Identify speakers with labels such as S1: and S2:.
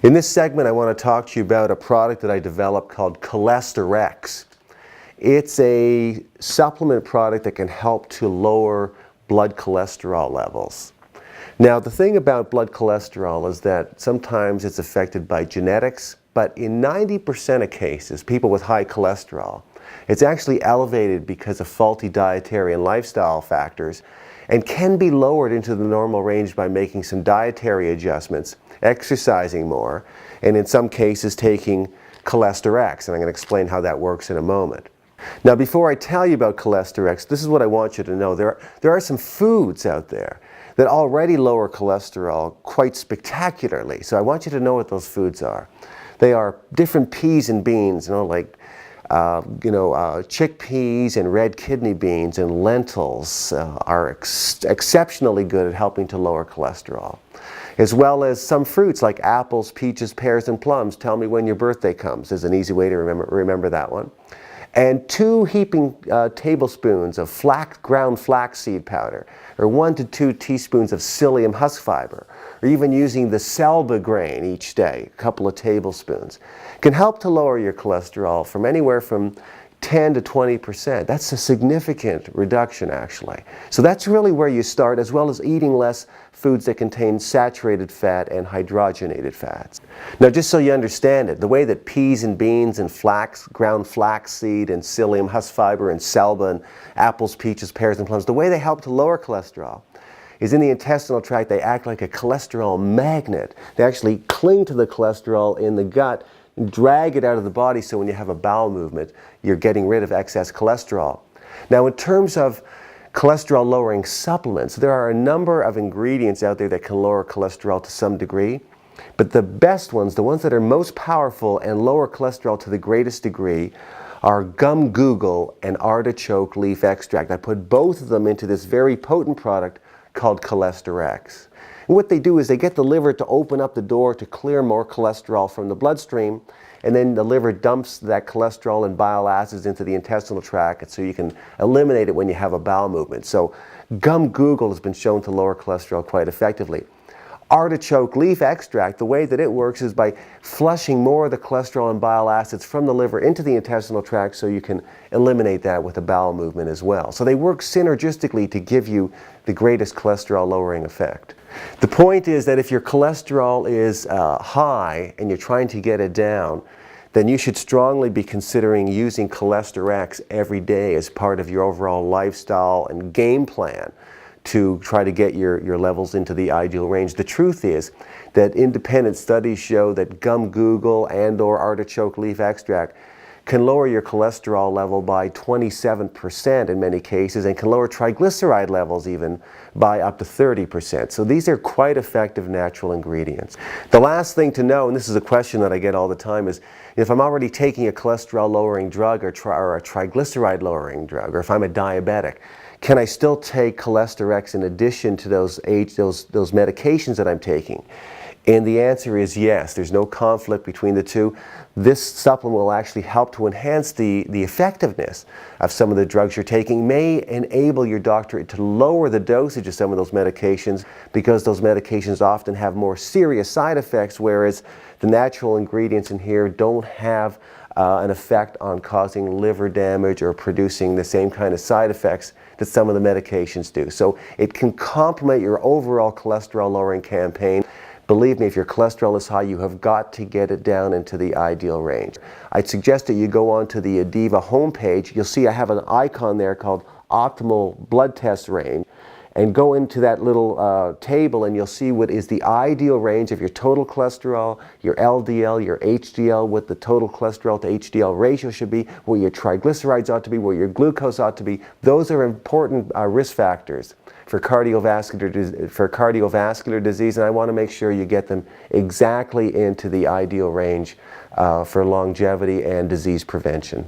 S1: In this segment, I want to talk to you about a product that I developed called CholesterEx. It's a supplement product that can help to lower blood cholesterol levels. Now, the thing about blood cholesterol is that sometimes it's affected by genetics, but in 90% of cases, people with high cholesterol, it's actually elevated because of faulty dietary and lifestyle factors and can be lowered into the normal range by making some dietary adjustments, exercising more, and in some cases taking CholesterEx, and I'm going to explain how that works in a moment. Now, before I tell you about CholesterEx, this is what I want you to know. There are some foods out there that already lower cholesterol quite spectacularly, so I want you to know what those foods are. They are different peas and beans, like chickpeas and red kidney beans and lentils are exceptionally good at helping to lower cholesterol, as well as some fruits like apples, peaches, pears, and plums. Tell me when your birthday comes is an easy way to remember that one. And 2 heaping tablespoons of ground flaxseed powder, or 1 to 2 teaspoons of psyllium husk fiber, or even using the selba grain each day, a couple of tablespoons, can help to lower your cholesterol from anywhere from 10 to 20%. That's a significant reduction, actually. So that's really where you start, as well as eating less foods that contain saturated fat and hydrogenated fats. Now, just so you understand it, the way that peas and beans and ground flaxseed and psyllium husk fiber and selba and apples, peaches, pears, and plums, the way they help to lower cholesterol is in the intestinal tract. They act like a cholesterol magnet. They actually cling to the cholesterol in the gut, drag it out of the body, so when you have a bowel movement, you're getting rid of excess cholesterol. Now, in terms of cholesterol lowering supplements, there are a number of ingredients out there that can lower cholesterol to some degree, but the best ones, the ones that are most powerful and lower cholesterol to the greatest degree, are gum google and artichoke leaf extract. I put both of them into this very potent product called CholesterEx. And what they do is they get the liver to open up the door to clear more cholesterol from the bloodstream, and then the liver dumps that cholesterol and bile acids into the intestinal tract, and so you can eliminate it when you have a bowel movement. So gum google has been shown to lower cholesterol quite effectively. Artichoke leaf extract, the way that it works is by flushing more of the cholesterol and bile acids from the liver into the intestinal tract, so you can eliminate that with a bowel movement as well. So they work synergistically to give you the greatest cholesterol lowering effect. The point is that if your cholesterol is high and you're trying to get it down, then you should strongly be considering using CholesterEx every day as part of your overall lifestyle and game plan to try to get your levels into the ideal range. The truth is that independent studies show that gum google and/or artichoke leaf extract can lower your cholesterol level by 27% in many cases, and can lower triglyceride levels even by up to 30%. So these are quite effective natural ingredients. The last thing to know, and this is a question that I get all the time, is if I'm already taking a cholesterol lowering drug or a triglyceride lowering drug, or if I'm a diabetic, can I still take CholesterEx in addition to those medications that I'm taking? And the answer is yes. There's no conflict between the two. This supplement will actually help to enhance the effectiveness of some of the drugs you're taking, may enable your doctor to lower the dosage of some of those medications, because those medications often have more serious side effects, whereas the natural ingredients in here don't have an effect on causing liver damage or producing the same kind of side effects that some of the medications do. So it can complement your overall cholesterol lowering campaign. Believe me, if your cholesterol is high, you have got to get it down into the ideal range. I'd suggest that you go onto the Adiva homepage. You'll see I have an icon there called Optimal Blood Test Range, and go into that little table, and you'll see what is the ideal range of your total cholesterol, your LDL, your HDL, what the total cholesterol to HDL ratio should be, where your triglycerides ought to be, where your glucose ought to be. Those are important risk factors for cardiovascular disease, and I want to make sure you get them exactly into the ideal range for longevity and disease prevention.